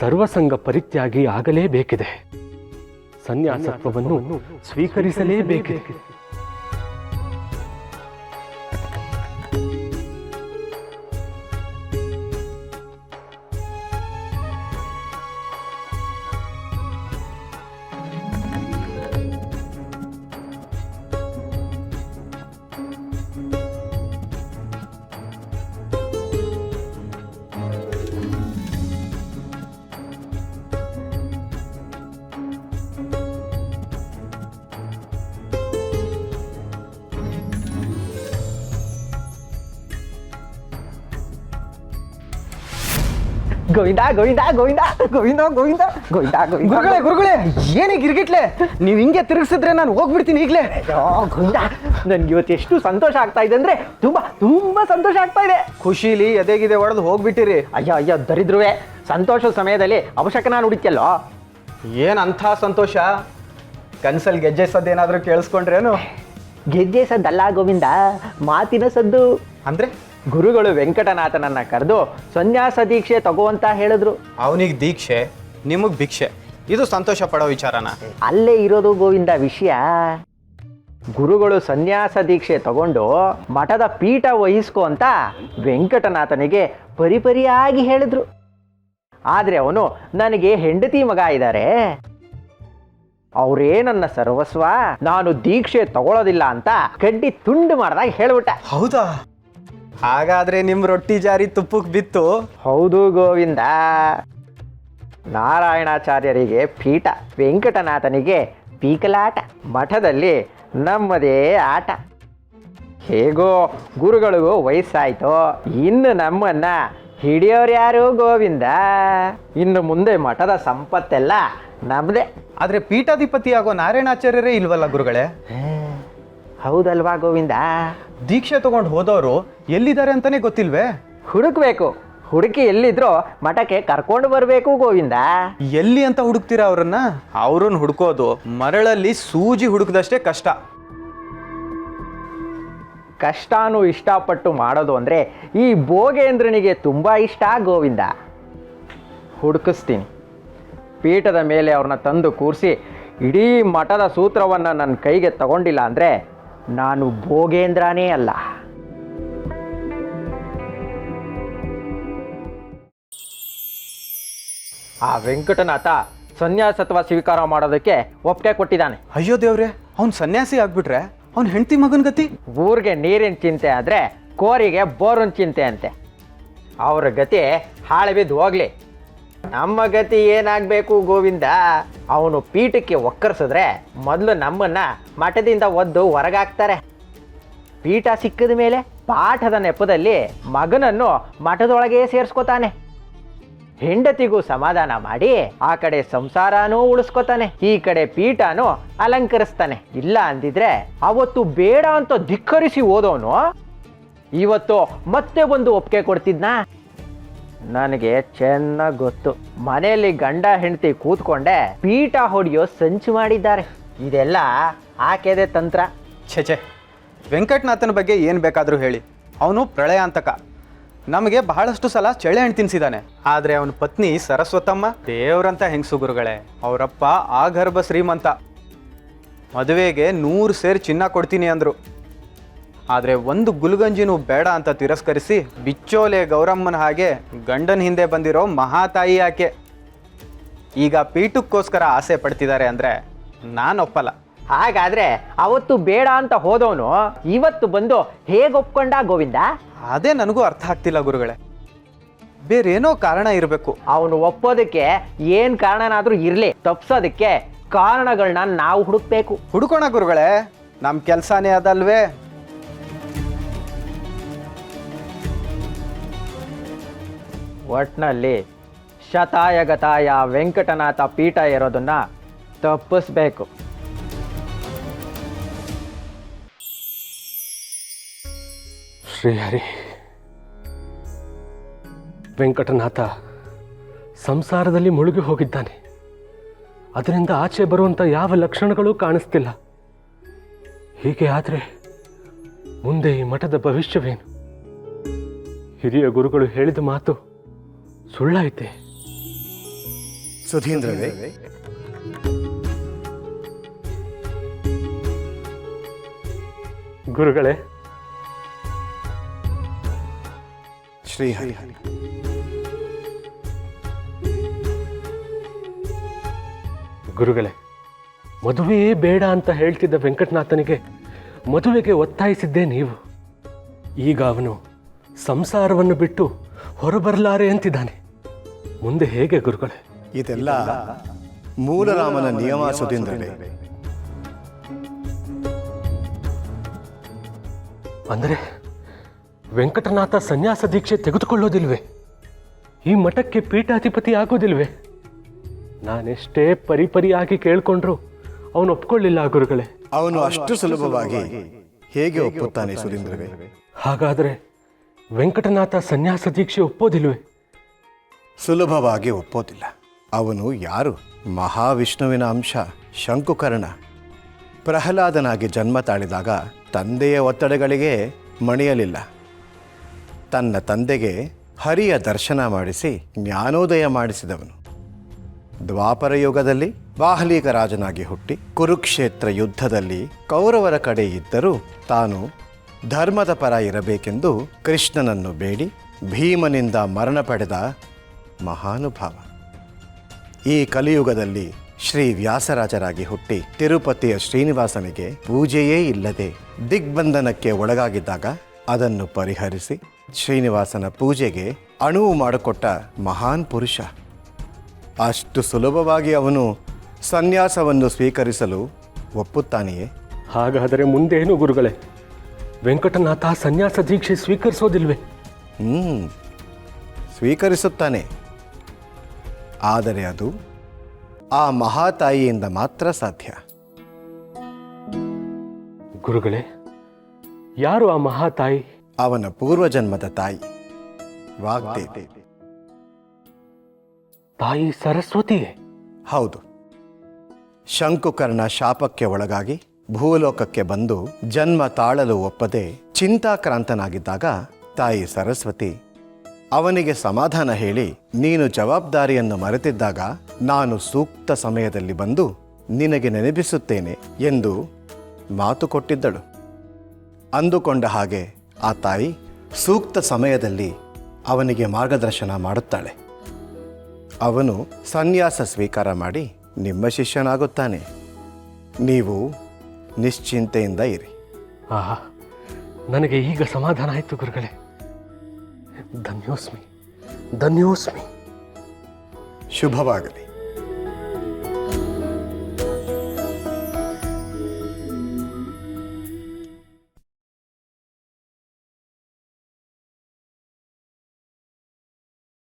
ಸರ್ವಸಂಗ ಪರಿತ್ಯಾಗಿ ಆಗಲೇಬೇಕಿದೆ. ಸನ್ಯಾಸತ್ವವನ್ನು ಸ್ವೀಕರಿಸಲೇಬೇಕಿದೆ. ಗೋವಿಂದ ಗೋವಿಂದ ಗೋವಿಂದ ಗೋವಿಂದ ಗೋವಿಂದ ಗೋವಿಂದ ಗೋವಿಂದ ಗುರುಗಳೇ ಏನೇ ಗಿರ್ಗಿಟ್ಲೆ ನೀವು ಹಿಂಗೆ ತಿರುಗಿಸಿದ್ರೆ ನಾನು ಹೋಗ್ಬಿಡ್ತೀನಿ ಈಗಲೇ. ಗೋವಿಂದ ನನ್ಗೆ ಇವತ್ತು ಎಷ್ಟು ಸಂತೋಷ ಆಗ್ತಾ ಇದೆ ಅಂದ್ರೆ ತುಂಬಾ ತುಂಬಾ ಸಂತೋಷ ಆಗ್ತಾ ಇದೆ. ಖುಷಿಲಿ ಎದೆಗಿದೆ ಹೊಡೆದು ಹೋಗ್ಬಿಟ್ಟಿರಿ. ಅಯ್ಯೋ ಅಯ್ಯೋ ದರಿದ್ರುವೆ, ಸಂತೋಷದ ಸಮಯದಲ್ಲಿ ಅವಶ್ಯಕನ ನುಡಿತ್ಯಲ್ಲೋ. ಏನಂಥ ಸಂತೋಷ? ಕನ್ಸಲ್ಲಿ ಗೆಜ್ಜೆ ಸದ್ದೇನಾದ್ರೂ ಕೇಳಿಸ್ಕೊಂಡ್ರೇನು? ಗೆಜ್ಜೆ ಸದ್ದಲ್ಲ ಗೋವಿಂದ, ಮಾತಿನ ಸದ್ದು. ಅಂದ್ರೆ ಗುರುಗಳು ವೆಂಕಟನಾಥನನ್ನ ಕರೆದು ಸನ್ಯಾಸ ದೀಕ್ಷೆ ತಗೋಂತ ಹೇಳಿದ್ರು. ಅವನಿಗೆ ದೀಕ್ಷೆ, ನಿಮಗೆ ಭಿಕ್ಷೆ, ಇದು ಸಂತೋಷ ಪಡೋ ವಿಚಾರನ? ಅಲ್ಲೇ ಇರೋದು ಗೋವಿಂದ ವಿಷಯ. ಗುರುಗಳು ಸನ್ಯಾಸ ದೀಕ್ಷೆ ತಗೊಂಡು ಮಠದ ಪೀಠ ವಹಿಸ್ಕೊ ಅಂತ ವೆಂಕಟನಾಥನಿಗೆ ಪರಿಪರಿಯಾಗಿ ಹೇಳಿದ್ರು. ಆದ್ರೆ ಅವನು ನನಗೆ ಹೆಂಡತಿ ಮಗ ಇದ್ದಾರೆ, ಅವರೇ ನನ್ನ ಸರ್ವಸ್ವ, ನಾನು ದೀಕ್ಷೆ ತಗೊಳ್ಳೋದಿಲ್ಲ ಅಂತ ಕಡ್ಡಿ ತುಂಡು ಮಾಡ್ದಾಗ ಹೇಳ್ಬಿಟ್ಟ. ಹೌದಾ? ಹಾಗಾದ್ರೆ ನಿಮ್ ರೊಟ್ಟಿ ಜಾರಿ ತುಪ್ಪಕ್ಕೆ ಬಿತ್ತು. ಹೌದು ಗೋವಿಂದ. ನಾರಾಯಣಾಚಾರ್ಯರಿಗೆ ಪೀಠ, ವೆಂಕಟನಾಥನಿಗೆ ಪೀಕಲಾಟ, ಮಠದಲ್ಲಿ ನಮ್ಮದೇ ಆಟ. ಹೇಗೋ ಗುರುಗಳಿಗೂ ವಯಸ್ಸಾಯ್ತು, ಇನ್ನು ನಮ್ಮನ್ನ ಹಿಡಿಯೋರ್ಯಾರು ಗೋವಿಂದ. ಇನ್ನು ಮುಂದೆ ಮಠದ ಸಂಪತ್ತೆಲ್ಲ ನಮ್ಮದೇ. ಆದ್ರೆ ಪೀಠಾಧಿಪತಿ ಆಗೋ ನಾರಾಯಣಾಚಾರ್ಯರೇ ಇಲ್ವಲ್ಲ ಗುರುಗಳೇ? ಹೌದಲ್ವಾ ಗೋವಿಂದ? ದೀಕ್ಷೆ ತಗೊಂಡು ಹೋದವರು ಎಲ್ಲಿದ್ದಾರೆ ಅಂತಾನೆ ಗೊತ್ತಿಲ್ವೇ? ಹುಡುಕ್ಬೇಕು, ಹುಡುಕಿ ಎಲ್ಲಿದ್ರೋ ಮಠಕ್ಕೆ ಕರ್ಕೊಂಡು ಬರಬೇಕು ಗೋವಿಂದ. ಎಲ್ಲಿ ಅಂತ ಹುಡುಕ್ತೀರಾ ಅವ್ರನ್ನ? ಅವ್ರನ್ನ ಹುಡುಕೋದು ಮರಳಲ್ಲಿ ಸೂಜಿ ಹುಡುಕದಷ್ಟೇ ಕಷ್ಟ. ಕಷ್ಟಾನು ಇಷ್ಟಪಟ್ಟು ಮಾಡೋದು ಅಂದರೆ ಈ ಭೋಗೇಂದ್ರನಿಗೆ ತುಂಬ ಇಷ್ಟ ಗೋವಿಂದ. ಹುಡುಕಿಸ್ತೀನಿ. ಪೀಠದ ಮೇಲೆ ಅವ್ರನ್ನ ತಂದು ಕೂರಿಸಿ ಇಡೀ ಮಠದ ಸೂತ್ರವನ್ನು ನನ್ನ ಕೈಗೆ ತಗೊಂಡಿಲ್ಲ ಅಂದರೆ ನಾನು ಭೋಗೇಂದ್ರನೇ ಅಲ್ಲ. ಆ ವೆಂಕಟನಾಥ ಸನ್ಯಾಸತ್ವ ಸ್ವೀಕಾರ ಮಾಡೋದಕ್ಕೆ ಒಪ್ಪಿಗೆ ಕೊಟ್ಟಿದ್ದಾನೆ. ಅಯ್ಯೋ ದೇವ್ರೆ, ಅವ್ನು ಸನ್ಯಾಸಿ ಆಗ್ಬಿಟ್ರೆ ಅವ್ನ ಹೆಂಡತಿ ಮಗನ ಗತಿ? ಊರಿಗೆ ನೀರಿನ ಚಿಂತೆ ಆದರೆ ಕೋರಿಗೆ ಬೋರಿನ ಚಿಂತೆ ಅಂತೆ. ಅವ್ರ ಗತಿ ಹಾಳು ಬಿದ್ದು ಹೋಗ್ಲಿ, ನಮ್ಮ ಗತಿ ಏನಾಗಬೇಕು ಗೋವಿಂದ? ಅವನು ಪೀಠಕ್ಕೆ ಒಕ್ಕರ್ಸಿದ್ರೆ ಮೊದಲು ನಮ್ಮನ್ನ ಮಠದಿಂದ ಒದ್ದು ಹೊರಗಾಕ್ತಾರೆ. ಪೀಠ ಸಿಕ್ಕಿದ ಮೇಲೆ ಪಾಠದ ನೆಪದಲ್ಲಿ ಮಗನನ್ನು ಮಠದೊಳಗೆ ಸೇರಿಸ್ಕೋತಾನೆ. ಹೆಂಡತಿಗೂ ಸಮಾಧಾನ ಮಾಡಿ ಆ ಕಡೆ ಸಂಸಾರನೂ ಉಳಿಸ್ಕೋತಾನೆ, ಈ ಕಡೆ ಪೀಠನೂ ಅಲಂಕರಿಸ್ತಾನೆ. ಇಲ್ಲ ಅಂದಿದ್ರೆ ಅವತ್ತು ಬೇಡ ಅಂತ ಧಿಕ್ಕರಿಸಿ ಹೋದವನು ಇವತ್ತು ಮತ್ತೆ ಬಂದು ಒಪ್ಪಿಗೆ ಕೊಡ್ತಿದ್ನಾ? ನನಗೆ ಚೆನ್ನಾಗಿ ಗೊತ್ತು. ಮನೆಯಲ್ಲಿ ಗಂಡ ಹೆಂಡತಿ ಕೂತ್ಕೊಂಡೆ ಪೀಠ ಹೊಡೆಯೋ ಸಂಚು ಮಾಡಿದ್ದಾರೆ. ಇದೆಲ್ಲ ಆಕೆದೆ ತಂತ್ರ. ಛೆ, ವೆಂಕಟನಾಥನ ಬಗ್ಗೆ ಏನು ಬೇಕಾದರೂ ಹೇಳಿ, ಅವನು ಪ್ರಳಯಾಂತಕ. ನಮಗೆ ಬಹಳಷ್ಟು ಸಲ ಚಳೆ ಹಣ್ಣು ತಿನ್ನಿಸಿದ್ದಾನೆ. ಆದರೆ ಅವನ ಪತ್ನಿ ಸರಸ್ವತಮ್ಮ ದೇವ್ರಂತ ಹೆಂಗಸು ಗುರುಗಳೇ. ಅವರಪ್ಪ ಆಗರ್ಭ ಶ್ರೀಮಂತ. ಮದುವೆಗೆ 100 ಸೇರು ಚಿನ್ನ ಕೊಡ್ತೀನಿ ಅಂದರು. ಆದರೆ ಒಂದು ಗುಲ್ಗಂಜಿನೂ ಬೇಡ ಅಂತ ತಿರಸ್ಕರಿಸಿ ಬಿಚ್ಚೋಲೆ ಗೌರಮ್ಮನ ಹಾಗೆ ಗಂಡನ ಹಿಂದೆ ಬಂದಿರೋ ಮಹಾತಾಯಿ ಆಕೆ. ಈಗ ಪೀಠಕ್ಕೋಸ್ಕರ ಆಸೆ ಪಡ್ತಿದ್ದಾರೆ ಅಂದರೆ ನಾನು ಒಪ್ಪಲ್ಲ. ಹಾಗಾದ್ರೆ ಅವತ್ತು ಬೇಡ ಅಂತ ಹೋದವನು ಇವತ್ತು ಬಂದು ಹೇಗೆ ಒಪ್ಕೊಂಡ ಗೋವಿಂದ? ಅದೇ ನನಗೂ ಅರ್ಥ ಆಗ್ತಿಲ್ಲ ಗುರುಗಳೇ. ಬೇರೇನೋ ಕಾರಣ ಇರಬೇಕು. ಅವನು ಒಪ್ಪೋದಕ್ಕೆ ಏನು ಕಾರಣನಾದರೂ ಇರಲಿ, ತಪ್ಸೋದಕ್ಕೆ ಕಾರಣಗಳನ್ನ ನಾವು ಹುಡುಕ್ಬೇಕು. ಹುಡುಕೋಣ ಗುರುಗಳೇ, ನಮ್ಮ ಕೆಲಸನೇ ಅದಲ್ವೇ. ಒಟ್ನಲ್ಲಿ ಶತಾಯಗತಾಯ ವೆಂಕಟನಾಥ ಪೀಠ ಇರೋದನ್ನ ತಪ್ಪಿಸ್ಬೇಕು. ಶ್ರೀಹರಿ, ವೆಂಕಟನಾಥ ಸಂಸಾರದಲ್ಲಿ ಮುಳುಗಿ ಹೋಗಿದ್ದಾನೆ. ಅದರಿಂದ ಆಚೆ ಬರುವಂಥ ಯಾವ ಲಕ್ಷಣಗಳೂ ಕಾಣಿಸ್ತಿಲ್ಲ. ಹೀಗೆ ಆದರೆ ಮುಂದೆ ಈ ಮಠದ ಭವಿಷ್ಯವೇನು? ಹಿರಿಯ ಗುರುಗಳು ಹೇಳಿದ ಮಾತು ಸುಳ್ಳಾಯ್ತೆ. ಸುಧೀಂದ್ರರೇ, ಗುರುಗಳೇ, ಶ್ರೀಹರಿ. ಗುರುಗಳೇ, ಮದುವೆಯೇ ಬೇಡ ಅಂತ ಹೇಳ್ತಿದ್ದ ವೆಂಕಟನಾಥನಿಗೆ ಮದುವೆಗೆ ಒತ್ತಾಯಿಸಿದ್ದೇ ನೀವು. ಈಗ ಅವನು ಸಂಸಾರವನ್ನು ಬಿಟ್ಟು ಹೊರಬರಲಾರೆ ಅಂತಿದ್ದಾನೆ. ಮುಂದೆ ಹೇಗೆ ಗುರುಗಳೇ? ಇದೆಲ್ಲ ಮೂಲರಾಮನ ನಿಯಮ ಸುಧೀಂದ್ರರೇ. ಅಂದರೆ ವೆಂಕಟನಾಥ ಸನ್ಯಾಸ ದೀಕ್ಷೆ ತೆಗೆದುಕೊಳ್ಳೋದಿಲ್ವೇ? ಈ ಮಠಕ್ಕೆ ಪೀಠಾಧಿಪತಿ ಆಗೋದಿಲ್ವೇ? ನಾನೆಷ್ಟೇ ಪರಿಪರಿಯಾಗಿ ಕೇಳ್ಕೊಂಡ್ರು ಅವನು ಒಪ್ಕೊಳ್ಳಿಲ್ಲ ಗುರುಗಳೇ. ಅವನು ಅಷ್ಟು ಸುಲಭವಾಗಿ ಹೇಗೆ ಒಪ್ಪುತ್ತಾನೆ ಸುಧೀಂದ್ರರೇ? ಹಾಗಾದರೆ ವೆಂಕಟನಾಥ ಸನ್ಯಾಸ ದೀಕ್ಷೆ ಒಪ್ಪೋದಿಲ್ವೇ? ಸುಲಭವಾಗಿ ಒಪ್ಪೋದಿಲ್ಲ. ಅವನು ಯಾರು? ಮಹಾವಿಷ್ಣುವಿನ ಅಂಶ ಶಂಕುಕರ್ಣ. ಪ್ರಹ್ಲಾದನಾಗಿ ಜನ್ಮ ತಾಳಿದಾಗ ತಂದೆಯ ಒತ್ತಡಗಳಿಗೆ ಮಣಿಯಲಿಲ್ಲ. ತನ್ನ ತಂದೆಗೆ ಹರಿಯ ದರ್ಶನ ಮಾಡಿಸಿ ಜ್ಞಾನೋದಯ ಮಾಡಿಸಿದವನು. ದ್ವಾಪರ ಯುಗದಲ್ಲಿ ಬಾಹ್ಲೀಕ ರಾಜನಾಗಿ ಹುಟ್ಟಿ ಕುರುಕ್ಷೇತ್ರ ಯುದ್ಧದಲ್ಲಿ ಕೌರವರ ಕಡೆ ಇದ್ದರೂ ತಾನು ಧರ್ಮದ ಪರ ಇರಬೇಕೆಂದು ಕೃಷ್ಣನನ್ನು ಬೇಡಿ ಭೀಮನಿಂದ ಮರಣ ಪಡೆದ ಮಹಾನುಭಾವ. ಈ ಕಲಿಯುಗದಲ್ಲಿ ಶ್ರೀ ವ್ಯಾಸರಾಜರಾಗಿ ಹುಟ್ಟಿ ತಿರುಪತಿಯ ಶ್ರೀನಿವಾಸನಿಗೆ ಪೂಜೆಯೇ ಇಲ್ಲದೆ ದಿಗ್ಬಂಧನಕ್ಕೆ ಒಳಗಾಗಿದ್ದಾಗ ಅದನ್ನು ಪರಿಹರಿಸಿ ಶ್ರೀನಿವಾಸನ ಪೂಜೆಗೆ ಅಣುವು ಮಾಡಿಕೊಟ್ಟ ಮಹಾನ್ ಪುರುಷ. ಅಷ್ಟು ಸುಲಭವಾಗಿ ಅವನು ಸನ್ಯಾಸವನ್ನು ಸ್ವೀಕರಿಸಲು ಒಪ್ಪುತ್ತಾನೆಯೇ? ಹಾಗಾದರೆ ಮುಂದೇನು ಗುರುಗಳೇ? ವೆಂಕಟನಾಥ ಸನ್ಯಾಸ ದೀಕ್ಷೆ ಸ್ವೀಕರಿಸೋದಿಲ್ವೇ? ಸ್ವೀಕರಿಸುತ್ತಾನೆ. ಆದರೆ ಅದು ಆ ಮಹಾತಾಯಿಯಿಂದ ಮಾತ್ರ ಸಾಧ್ಯ. ಗುರುಗಳೇ, ಯಾರು ಆ ಮಹಾತಾಯಿ? ಅವನ ಪೂರ್ವಜನ್ಮದ ತಾಯಿ ವಾಗ್ದೇವಿ. ತಾಯಿ ಸರಸ್ವತಿಯೇ? ಹೌದು. ಶಂಕುಕರ್ಣ ಶಾಪಕ್ಕೆ ಒಳಗಾಗಿ ಭೂಲೋಕಕ್ಕೆ ಬಂದು ಜನ್ಮ ತಾಳಲು ಒಪ್ಪದೆ ಚಿಂತಾಕ್ರಾಂತನಾಗಿದ್ದಾಗ ತಾಯಿ ಸರಸ್ವತಿ ಅವನಿಗೆ ಸಮಾಧಾನ ಹೇಳಿ, ನೀನು ಜವಾಬ್ದಾರಿಯನ್ನು ಮರೆತಿದ್ದಾಗ ನಾನು ಸೂಕ್ತ ಸಮಯದಲ್ಲಿ ಬಂದು ನಿನಗೆ ನೆನಪಿಸುತ್ತೇನೆ ಎಂದು ಮಾತು ಕೊಟ್ಟಿದ್ದಳು. ಅಂದುಕೊಂಡ ಹಾಗೆ ಆ ತಾಯಿ ಸೂಕ್ತ ಸಮಯದಲ್ಲಿ ಅವನಿಗೆ ಮಾರ್ಗದರ್ಶನ ಮಾಡುತ್ತಾಳೆ. ಅವನು ಸನ್ಯಾಸ ಸ್ವೀಕಾರ ಮಾಡಿ ನಿಮ್ಮ ಶಿಷ್ಯನಾಗುತ್ತಾನೆ. ನೀವು ನಿಶ್ಚಿಂತೆಯಿಂದ ಇರಿ. ಆಹಾ, ನನಗೆ ಈಗ ಸಮಾಧಾನ ಆಯಿತು ಗುರುಗಳೇ. ಧನ್ಯೋಸ್ಮಿ, ಧನ್ಯೋಸ್ಮಿ. ಶುಭವಾಗಲಿ.